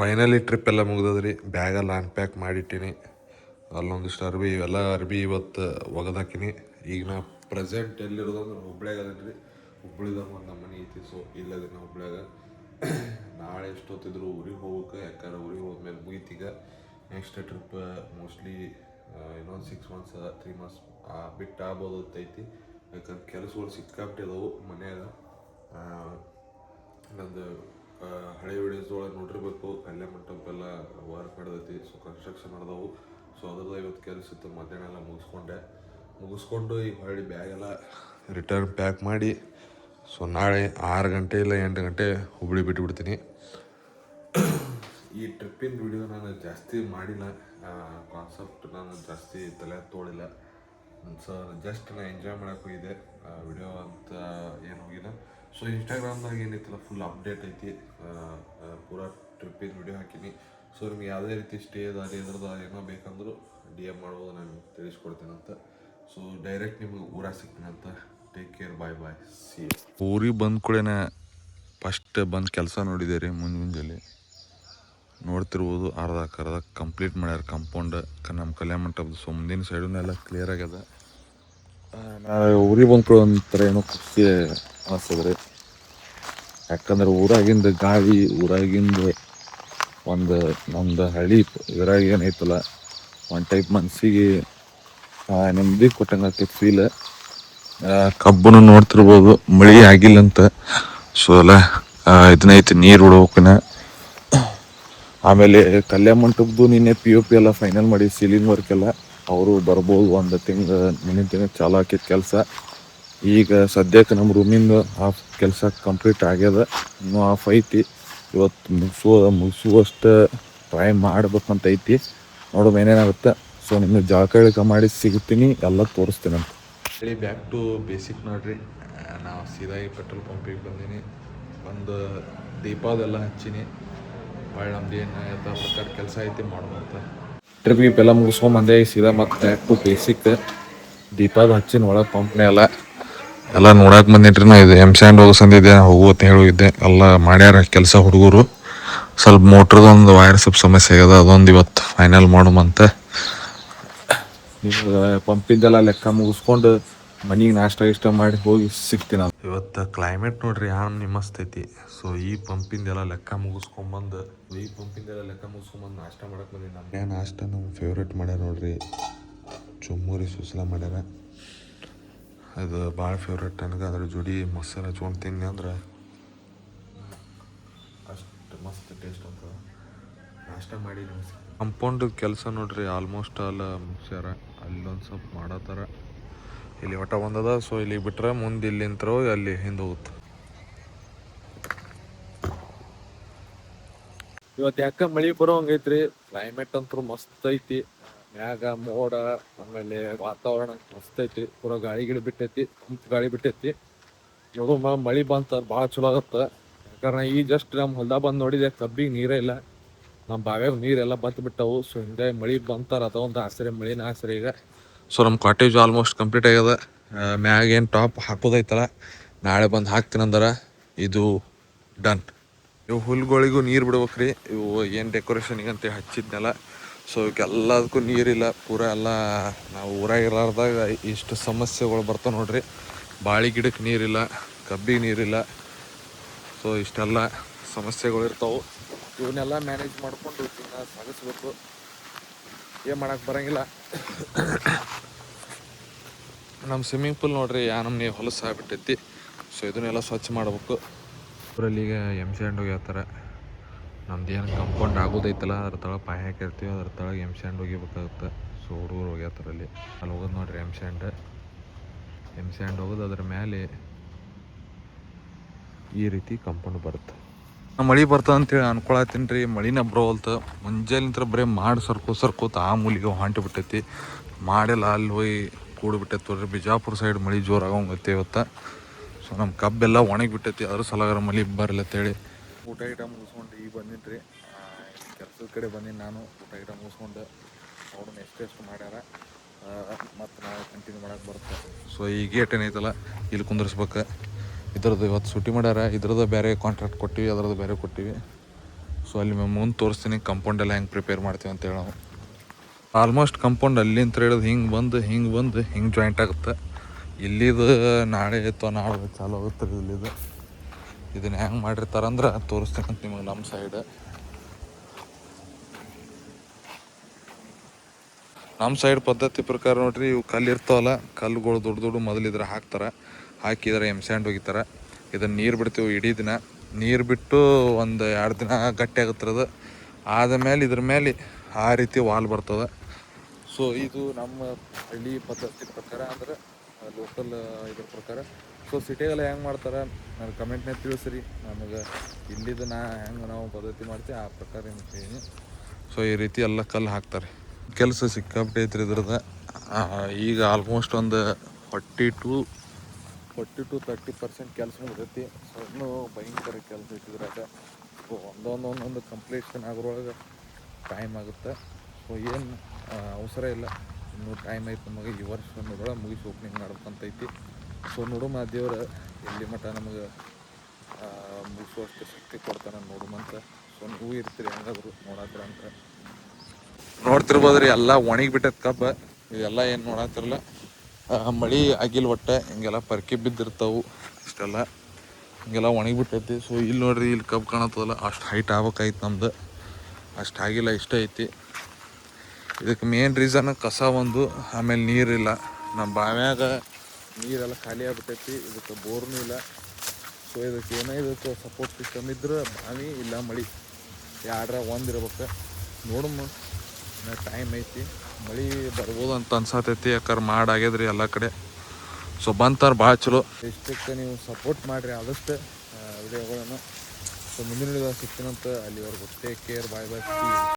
Finally trip ಎಲ್ಲ ಮುಗಿದದ್ರಿ. ಬ್ಯಾಗೆಲ್ಲ unpack ಮಾಡಿಟ್ಟೀನಿ. ಅಲ್ಲೊಂದಿಷ್ಟು ಅರ್ಬಿ ಇವತ್ತು ಒಗದಾಕಿನಿ. ಈಗ ನಾ ಪ್ರೆಸೆಂಟ್ ಎಲ್ಲಿರೋದಂದ್ರೆ ಹುಬ್ಳ್ಯಾಗ ಅದನ್ರಿ. ಹುಬ್ಳಿದಾಗ ಒಂದು ನಮ್ಮ ಮನೆ ಐತಿ. ಸೊ ಇಲ್ಲದೆ ನಾವು ಹುಬ್ಳ್ಯಾಗ ನಾಳೆ ಎಷ್ಟೊತ್ತಿದ್ರು ಊರಿಗೆ ಹೋಗ್ಬೇಕು. ಯಾಕಂದ್ರೆ ಊರಿಗೆ ಹೋದ್ಮೇಲೆ ಮುಗೀತೀಗ. ನೆಕ್ಸ್ಟ್ ಟ್ರಿಪ್ ಮೋಸ್ಟ್ಲಿ ಇನ್ನೊಂದು 6 months 3 months ಬಿಟ್ಟು ಆಗ್ಬೋದು ಐತಿ. ಯಾಕಂದ್ರೆ ಕೆಲಸಗಳು ಸಿಕ್ಕಾಬಿಟ್ಟು ಅದಾವು ಮನ್ಯಾಗ. ನಂದು ಹಳೆ ವಿಡಿಯೋಸ್ದೊಳಗೆ ನೋಡಿರ್ಬೇಕು. ಕಲ್ಯಾಣ ಮಂಟಪ ಎಲ್ಲ ವರ್ಕ್ ನಡೆದೈತಿ. ಸೊ ಕನ್ಸ್ಟ್ರಕ್ಷನ್ ನಡೆದವು. ಸೊ ಅದ್ರದ್ದು ಇವತ್ತು ಕೆಲಸ ಇತ್ತು. ಮಧ್ಯಾಹ್ನ ಎಲ್ಲ ಮುಗಿಸ್ಕೊಂಡು ಈಗ ಹೊಳ್ಳಿ ಬ್ಯಾಗೆಲ್ಲ ರಿಟರ್ನ್ ಪ್ಯಾಕ್ ಮಾಡಿ ಸೊ ನಾಳೆ 6 ಗಂಟೆ ಇಲ್ಲ 8 ಗಂಟೆ ಹುಬ್ಳಿ ಬಿಟ್ಟುಬಿಡ್ತೀನಿ. ಈ ಟ್ರಿಪ್ಪಿನ ವಿಡಿಯೋ ನಾನು ಜಾಸ್ತಿ ಮಾಡಿಲ್ಲ. ಕಾನ್ಸೆಪ್ಟ್ ನಾನು ಜಾಸ್ತಿ ತಲೆ ತೊಳಿಲ್ಲ. ಸೊ ಜಸ್ಟ್ ನಾನು ಎಂಜಾಯ್ ಮಾಡೋಕೆ ಹೋಗಿದೆ. ವಿಡಿಯೋ ಅಂತ ಏನು ಹೋಗಿಲ್ಲ. ಸೊ ಇನ್ಸ್ಟಾಗ್ರಾಮ್ದಾಗ ಏನೈತಿಲ್ಲ ಫುಲ್ ಅಪ್ಡೇಟ್ ಐತಿ. ಪೂರಾ ಟ್ರಿಪ್ಪಿನ ವಿಡಿಯೋ ಹಾಕೀನಿ. ಸೊ ನಿಮ್ಗೆ ಯಾವುದೇ ರೀತಿ ಸ್ಟೇ ಅದಾರಿ ಇದ್ರದ್ದು ಏನೋ ಬೇಕಂದ್ರೂ DM ಮಾಡ್ಬೋದು, ನಾನು ತಿಳಿಸ್ಕೊಡ್ತೀನಂತ. ಸೊ ಡೈರೆಕ್ಟ್ ನಿಮ್ಗೆ ಊರಾಗ ಸಿಗ್ತೀನಂತ. Take care, bye see. ಊರಿಗೆ ಬಂದ ಕೂಡೇನೆ ಫಸ್ಟ್ ಬಂದು ಕೆಲಸ ನೋಡಿದೆ ರೀ. ಮುಂಜಾನೆ ನೋಡ್ತಿರ್ಬೋದು. ಅರ್ಧ ಕಂಪ್ಲೀಟ್ ಮಾಡ್ಯಾರ ಕಾಂಪೌಂಡ್ ನಮ್ಮ ಕಲ್ಯಾಣ ಮಂಟಪದ. ಸೊ ಮುಂದಿನ ಸೈಡನ್ನೆಲ್ಲ ಕ್ಲಿಯರ್ ಆಗ್ಯದ. ಊರಿಗೆ ಬಂದು ಒಂಥರ ಏನೋ ಖುಷಿ ಅನಿಸ್ತದ್ರಿ. ಯಾಕಂದ್ರೆ ಊರಾಗಿಂದ ಗಾಳಿ, ಊರಾಗಿಂದ ಒಂದು ನಮ್ದು ಹಳ್ಳಿ ಇದ್ರಾಗ ಏನೈತಲ್ಲ ಒಂದು ಟೈಪ್ ಮನಸ್ಸಿಗೆ ನೆಮ್ಮದಿ ಕೊಟ್ಟಂಗೆ ಫೀಲ್. ಕಬ್ಬನ್ನು ನೋಡ್ತಿರ್ಬೋದು, ಮಳೆ ಆಗಿಲ್ಲ ಅಂತ. ಸೊ ಎಲ್ಲ ಇದನ್ನೈತಿ, ನೀರು ಬಿಡ್ಬೇಕಿನ. ಆಮೇಲೆ ಕಲ್ಯಾಣ ಮಂಟಪದ್ದು ನಿನ್ನೆ POP ಎಲ್ಲ ಫೈನಲ್ ಮಾಡಿ ಸೀಲಿಂಗ್ ವರ್ಕ್ ಎಲ್ಲ ಅವರು ಬರ್ಬೋದು. ಒಂದು ಮುಂದಿನ ತಿಂಗಳು ಚಾಲು ಹಾಕಿದ ಕೆಲಸ. ಈಗ ಸದ್ಯಕ್ಕೆ ನಮ್ಮ ರೂಮಿಂದ ಹಾಫ್ ಕೆಲಸ ಕಂಪ್ಲೀಟ್ ಆಗ್ಯದ. ಇನ್ನೂ ಹಾಫ್ ಐತಿ. ಇವತ್ತು ಮುಗಿಸುವಷ್ಟು ಟ್ರೈ ಮಾಡ್ಬೇಕಂತ ಐತಿ. ನೋಡೋದು ಏನೇನಾಗುತ್ತೆ. ಸೊ ನಿಮಗೆ ಜಳಕ ಮಾಡಿ ಸಿಗ್ತೀನಿ, ಎಲ್ಲ ತೋರಿಸ್ತೀನಿ ಅಂತ ಹೇಳಿ. ಬ್ಯಾಕ್ ಟು ಬೇಸಿಕ್ ನೋಡ್ರಿ. ನಾವು ಸೀದಾ ಈ ಪೆಟ್ರೋಲ್ ಪಂಪಿಗೆ ಬಂದೀನಿ. ಒಂದು ದೀಪದೆಲ್ಲ ಹಚ್ಚೀನಿ. ಭಾಳ ನಮ್ದು ಏನು ಯಥಾ ಪ್ರಕಾರ ಕೆಲಸ ಐತಿ ಮಾಡುವಂತ. ಟ್ರಿಪ್ ಎಲ್ಲ ಮುಗಿಸ್ಕೊಂಬಂದೆ. ಸೀದಾ ಮತ್ತು ಬ್ಯಾಕ್ ಟು ಬೇಸಿಕ್. ದೀಪದ ಹಚ್ಚಿನ ಒಳಗೆ ಪಂಪ್ನೇ ಎಲ್ಲ ನೋಡಕ್ಕೆ ಬಂದಿಟ್ರಿ. ನಾ ಇದು M-Sand ಹೋಗಿದ್ದೆ, ಹೋಗುವತ್ತೆ ಹೋಗಿದ್ದೆ. ಎಲ್ಲ ಮಾಡ್ಯಾರ ಕೆಲಸ ಹುಡುಗರು. ಸ್ವಲ್ಪ ಮೋಟ್ರದೊಂದು ವೈರ್ ಸ್ವಲ್ಪ ಸಮಸ್ಯೆ ಆಗ್ಯದ, ಅದೊಂದು ಇವತ್ತು ಫೈನಲ್ ಮಾಡುವಂತ. ಪಂಪಿಂದೆಲ್ಲ ಲೆಕ್ಕ ಮುಗಿಸ್ಕೊಂಡು ಮನೆಗೆ ನಾಷ್ಟ ಮಾಡಿ ಹೋಗಿ ಸಿಗ್ತೀನಿ. ಇವತ್ತು ಕ್ಲೈಮೇಟ್ ನೋಡ್ರಿ ಮಸ್ತ್ ಐತಿ. ಸೊ ಈ ಪಂಪಿಂದೆಲ್ಲ ಲೆಕ್ಕ ಮುಗಿಸ್ಕೊಂಬಂದು ನಾಷ್ಟ ಮಾಡಕ್ಕೆ ಬಂದಿನಿ. ನಮ್ಮ ನಾಷ್ಟ ನಮ್ಮ ಫೇವ್ರೇಟ್ ಮಾಡ್ಯಾರ ನೋಡ್ರಿ, ಚುಮ್ಮೂರಿ ಸುಸ್ಲಾ ಮಾಡ್ಯಾರ. ಅದು ಭಾಳ ಫೇವ್ರೇಟ್ ನನಗೆ. ಅದ್ರ ಜೋಡಿ ಮೊಸರು ಹಚ್ಕೊಂಡು ತಿನ್ನಿ ಅಂದ್ರೆ ಅಷ್ಟು ಮಸ್ತ್ ಟೇಸ್ಟ್ ಅಂತ. ನಾಷ್ಟ ಮಾಡಿ ಕಂಪೌಂಡ್ ಕೆಲಸ ನೋಡ್ರಿ ಆಲ್ಮೋಸ್ಟ್ ಆಲ್ ಮುಗಿಸ್ಯಾರ. ಅಲ್ಲೊಂದು ಸ್ವಲ್ಪ ಮಾಡತ್ತಾರ. ಇಲ್ಲಿ ಒಟ್ಟ ಒಂದದ. ಸೊ ಇಲ್ಲಿ ಬಿಟ್ರೆ ಮುಂದೆ ಇಲ್ಲಿ ನಿಂತರೋ ಅಲ್ಲಿ ಹಿಂದೆ ಹೋಗುತ್ತೆ. ಇವತ್ತು ಯಾಕೆ ಮಳೆ ಬರೋ ಹಂಗೈತ್ರಿ. ಕ್ಲೈಮೇಟ್ ಅಂತೂ ಮಸ್ತ್ ಐತಿ. ಮ್ಯಾಗ ಮೋಡ, ಆಮೇಲೆ ವಾತಾವರಣ ಮಸ್ತ್ ಐತಿ. ಪೂರ ಗಾಳಿ ಬಿಟ್ಟೈತಿ, ಗಾಳಿ ಬಿಟ್ಟೈತಿ. ನೋಡು ಮಳೆ ಬಂತ ಭಾಳ ಚಲೋ ಆಗತ್ತೆ. ಯಾಕಂದ್ರೆ ಈ ಜಸ್ಟ್ ನಮ್ಮ ಹೊಲ್ದಾಗ ಬಂದು ನೋಡಿದೆ, ಕಬ್ಬಿಗೆ ನೀರೇ ಇಲ್ಲ. ನಮ್ಮ ಬಾವ್ಯಾಗ ನೀರೆಲ್ಲ ಬಂತು ಬಿಟ್ಟವು. ಸೊ ಹಿಂಗಾಗಿ ಮಳೆ ಬಂತಾರ, ಅದೊಂದು ಆಸರೆ, ಮಳಿನ ಆಸರೆ ಈಗ. ಸೊ ನಮ್ಮ ಕಾಟೇಜ್ ಆಲ್ಮೋಸ್ಟ್ ಕಂಪ್ಲೀಟ್ ಆಗ್ಯದ. ಮ್ಯಾಗ ಏನು ಟಾಪ್ ಹಾಕೋದೈತಲ್ಲ, ನಾಳೆ ಬಂದು ಹಾಕ್ತೀನಂದ್ರೆ ಇದು ಡನ್. ಇವು ಹುಲ್ಗಳಿಗೂ ನೀರು ಬಿಡ್ಬೇಕ್ರಿ. ಇವು ಏನು ಡೆಕೋರೇಷನಿಗೆ ಅಂತೇಳಿ ಹಚ್ಚಿದ್ನೆಲ್ಲ. ಸೊ ಇವಕ್ಕೆಲ್ಲದಕ್ಕೂ ನೀರಿಲ್ಲ. ಪೂರ ಎಲ್ಲ ನಾವು ಊರಾಗ ಇರಲಾರ್ದಾಗ ಇಷ್ಟು ಸಮಸ್ಯೆಗಳು ಬರ್ತಾವೆ ನೋಡ್ರಿ. ಬಾಳೆ ಗಿಡಕ್ಕೆ ನೀರಿಲ್ಲ, ಕಬ್ಬಿಗೆ ನೀರಿಲ್ಲ. ಸೊ ಇಷ್ಟೆಲ್ಲ ಸಮಸ್ಯೆಗಳು ಇರ್ತಾವೆ. ಇವನ್ನೆಲ್ಲ ಮ್ಯಾನೇಜ್ ಮಾಡಿಕೊಂಡು ದಿನ ಸಾಗಿಸ್ಬೇಕು. ಏನು ಮಾಡೋಕ್ಕೆ ಬರೋಂಗಿಲ್ಲ. ನಮ್ಮ ಸ್ವಿಮ್ಮಿಂಗ್ ಪೂಲ್ ನೋಡ್ರಿ ನಮ್ಮನೆ ಹೊಲಸು ಆಗ್ಬಿಟ್ಟೈತಿ. ಸೊ ಇದನ್ನೆಲ್ಲ ಸ್ವಚ್ಛ ಮಾಡ್ಬೇಕು. ಊರಲ್ಲಿ ಈಗ M-Sand ಹೋಗ್ಯಾರ. ನಮ್ದು ಏನು ಕಂಪೌಂಡ್ ಆಗೋದೈತಲ್ಲ, ಅದ್ರ ತಳಗೆ ಪಾಯ ಹಾಕಿರ್ತೀವಿ, ಅದ್ರ ತಳಗೆ M-Sand ಹೋಗಿಬೇಕಾಗುತ್ತೆ. ಸೊ ಹುಡುಗರು ಹೋಗ್ಯಾರಲ್ಲಿ. ಅಲ್ಲಿ ಹೋಗೋದು ನೋಡ್ರಿ M-Sand ಹೋಗೋದು. ಅದ್ರ ಮೇಲೆ ಈ ರೀತಿ ಕಂಪೌಂಡ್ ಬರುತ್ತೆ. ಮಳೆ ಬರ್ತದೆ ಅಂತೇಳಿ ಅನ್ಕೊಳತ್ತೀನಿ ರೀ. ಮಳಿನ ಬರೋಲ್ತು. ಮುಂಜಾನೆ ಬರೀ ಮಾಡಿ ಸರ್ಕೋತ ಆ ಮೂಲಿಗೆ ಹೊಂಟು ಬಿಟ್ಟೈತಿ. ಮಾಡೆಲ್ಲ ಅಲ್ಲಿ ಹೋಗಿ ಕೂಡಿಬಿಟ್ಟೈತಿ ನೋಡ್ರಿ. ಬಿಜಾಪುರ ಸೈಡ್ ಮಳೆ ಜೋರಾಗಂಗೈತಿ ಇವತ್ತು. ಸೊ ನಮ್ಮ ಕಬ್ಬೆಲ್ಲ ಒಣಗಿ ಬಿಟ್ಟೈತಿ. ಅದ್ರ ಸಲಗಾರ ಮಳೆ ಬರಲ್ಲ ಅಂತೇಳಿ ಊಟ ಮುಗಿಸ್ಕೊಂಡು ಈಗ ಬಂದಿನಿ ರೀ. ಕೆಲಸದ ಕಡೆ ಬಂದೀನಿ ನಾನು. ಊಟ ಮುಗಿಸ್ಕೊಂಡು ಅವ್ರನ್ನ ಎಷ್ಟು ಮಾಡ್ಯಾರ, ಮತ್ತು ನಾವು ಕಂಟಿನ್ಯೂ ಮಾಡೋಕೆ ಬರುತ್ತೆ. ಸೊ ಈ ಗೇಟ್ ಏನೈತಲ್ಲ ಇಲ್ಲಿ ಕುಂದರ್ಸ್ಬೇಕು. ಇದ್ರದ್ದು ಇವತ್ತು ಸುಟ್ಟಿ ಮಾಡ್ಯಾರ. ಇದ್ರದ್ದು ಬೇರೆ ಕಾಂಟ್ರಾಕ್ಟ್ ಕೊಟ್ಟಿವಿ, ಅದರದ್ದು ಬೇರೆ ಕೊಟ್ಟಿವಿ. ಸೊ ಅಲ್ಲಿ ಮುಂದೆ ತೋರಿಸ್ತೀನಿ ಕಂಪೌಂಡ್ ಎಲ್ಲ ಹೆಂಗೆ ಪ್ರಿಪೇರ್ ಮಾಡ್ತೀವಿ ಅಂತೇಳಿ ನಾವು ಆಲ್ಮೋಸ್ಟ್ ಕಂಪೌಂಡ್ ಅಲ್ಲಿಂದ ಹಿಡಿದು ಹಿಂಗೆ ಬಂದು ಹಿಂಗೆ ಜಾಯಿಂಟ್ ಆಗುತ್ತೆ. ಇಲ್ಲಿದು ನಾಳೆ ಅಥವಾ ನಾಳೆ ಚಾಲು ಆಗುತ್ತೆ ಇಲ್ಲಿದು. ಇದನ್ನ ಹೆಂಗೆ ಮಾಡಿರ್ತಾರಂದ್ರೆ ತೋರಿಸ್ತೀನಂತ ನಿಮಗೆ ನಮ್ಮ ಸೈಡ್. ನಮ್ಮ ಸೈಡ್ ಪದ್ಧತಿ ಪ್ರಕಾರ ನೋಡ್ರಿ, ಇವು ಕಲ್ಲು ಇರ್ತಾವಲ್ಲ, ಕಲ್ಲುಗಳು ದೊಡ್ಡ ಮೊದಲಿದ್ರೆ ಹಾಕಿದ್ರೆ ಎಮ್ಸ್ಯಾಂಡ್ ಹೋಗಿತಾರೆ. ಇದನ್ನು ನೀರು ಬಿಡ್ತೀವಿ ಇಡೀ ದಿನ. ನೀರು ಬಿಟ್ಟು ಒಂದು 2 ದಿನ ಗಟ್ಟಿ ಆಗುತ್ತಿರೋದು. ಆದಮೇಲೆ ಇದ್ರ ಮೇಲೆ ಆ ರೀತಿ ವಾಲ್ ಬರ್ತದೆ. ಸೊ ಇದು ನಮ್ಮ ಹಳ್ಳಿ ಪದ್ಧತಿ ಪ್ರಕಾರ, ಅಂದ್ರೆ ಲೋಕಲ್ ಇದ್ರ ಪ್ರಕಾರ. ಸೊ ಸಿಟಿಗೆಲ್ಲ ಹೆಂಗೆ ಮಾಡ್ತಾರೆ ನಾನು ಕಮೆಂಟ್ನಾಗ ತಿಳಿಸ್ರಿ ನಮಗೆ. ಇಲ್ಲಿದ್ದು ಹೆಂಗೆ ನಾವು ಪದ್ಧತಿ ಮಾಡ್ತೀವಿ ಆ ಪ್ರಕಾರ ನಿಮ್ಗೆ. ಸೊ ಈ ರೀತಿ ಎಲ್ಲ ಕಲ್ಲು ಹಾಕ್ತಾರೆ. ಕೆಲಸ ಸಿಕ್ಕಾಪಟ್ಟೆ ಐತ್ರಿ ಇದ್ರದ್ದು. ಈಗ ಆಲ್ಮೋಸ್ಟ್ ಒಂದು 40 to 30% ಕೆಲಸ ಮುಗಿದೈತಿ. ಸೊ ಇನ್ನೂ ಭಯಂಕರ ಕೆಲಸ ಇಟ್ಟಿದ್ರಾಗ. ಸೊ ಒಂದೊಂದು ಕಂಪ್ಲೀಷನ್ ಆಗೋದ್ರೊಳಗೆ ಟೈಮ್ ಆಗುತ್ತೆ. ಸೊ ಏನು ಅವಸರ ಇಲ್ಲ, ಇನ್ನೂ ಟೈಮ್ ಐತೆ ನಮಗೆ. ಈ ವರ್ಷ ಅನ್ನೋದ್ರೊಳಗೆ ಮುಗಿಸಿ ಓಪನಿಂಗ್ ಮಾಡ್ಬೇಕಂತೈತಿ. ಸೊ ನೋಡುಮ ದೇವ್ರು ಎಲ್ಲಿ ಮಟ್ಟ ನಮಗೆ ಮುಗಿಸುವಷ್ಟು ಶಕ್ತಿ ಕೊಡ್ತಾನೆ ನೋಡುಮಂತ. ಸೊ ನೀವು ಇರ್ತೀರಿ ಹೆಂಗಾದ್ರು ನೋಡಾತ್ರ ಅಂತ ನೋಡ್ತಿರ್ಬೋದ್ರಿ. ಎಲ್ಲ ಒಣಗಿ ಬಿಟ್ಟೈತೆ ಕಬ್ಬ. ಇವೆಲ್ಲ ಏನು ನೋಡತ್ತಿರಲ್ಲ, ಮಳೆ ಆಗಿಲ್ಲ ಒಟ್ಟೆ. ಹಿಂಗೆಲ್ಲ ಪರ್ಕೆ ಬಿದ್ದಿರ್ತಾವೆ ಇಷ್ಟೆಲ್ಲ, ಹಿಂಗೆಲ್ಲ ಒಣಗಿಬಿಟ್ಟೈತಿ. ಸೊ ಇಲ್ಲಿ ನೋಡ್ರಿ, ಇಲ್ಲಿ ಕಬ್ಬು ಕಾಣತ್ತದಲ್ಲ, ಅಷ್ಟು ಹೈಟ್ ಆಗ್ಬೇಕಾಯ್ತು ನಮ್ದು. ಅಷ್ಟು ಆಗಿಲ್ಲ, ಇಷ್ಟ ಐತಿ. ಇದಕ್ಕೆ ಮೇನ್ ರೀಸನ್ ಕಸ ಒಂದು, ಆಮೇಲೆ ನೀರಿಲ್ಲ. ನಮ್ಮ ಬಾವ್ಯಾಗ ನೀರೆಲ್ಲ ಖಾಲಿ ಆಗ್ಬಿಟ್ಟೈತಿ. ಇದಕ್ಕೆ ಬೋರ್ನೂ ಇಲ್ಲ. ಸೊ ಇದಕ್ಕೆ ಇದಕ್ಕೆ ಸಪೋರ್ಟ್ ಸಿಸ್ಟಮ್ ಇದ್ರೆ ಬಾವಿ ಇಲ್ಲ ಮಳೆ ಒಂದು ಇರ್ಬೇಕು. ನೋಡಮ್ಮ, ಟೈಮ್ ಐತಿ, ಮಳೆ ಬರ್ಬೋದು ಅಂತ ಅನ್ಸತೈತಿ. ಯಾಕಂದ್ರೆ ಮಾಡಾಗ್ಯದ್ರಿ ಎಲ್ಲ ಕಡೆ. ಸೊ ಬಂತಾರೆ ಭಾಳ ಚಲೋ. ಇಷ್ಟಕ್ಕೆ ನೀವು ಸಪೋರ್ಟ್ ಮಾಡಿರಿ ಆದಷ್ಟು ವಿಡಿಯೋಗಳನ್ನು. ಸೊ ಮುಂದಿನ ವಿಡಿಯೋ ಸಿಗ್ತೀನಂತ. ಅಲ್ಲಿವರೆಗೂ ಟೇಕ್ ಕೇರ್, ಬಾಯ್ ಬಾಯ್.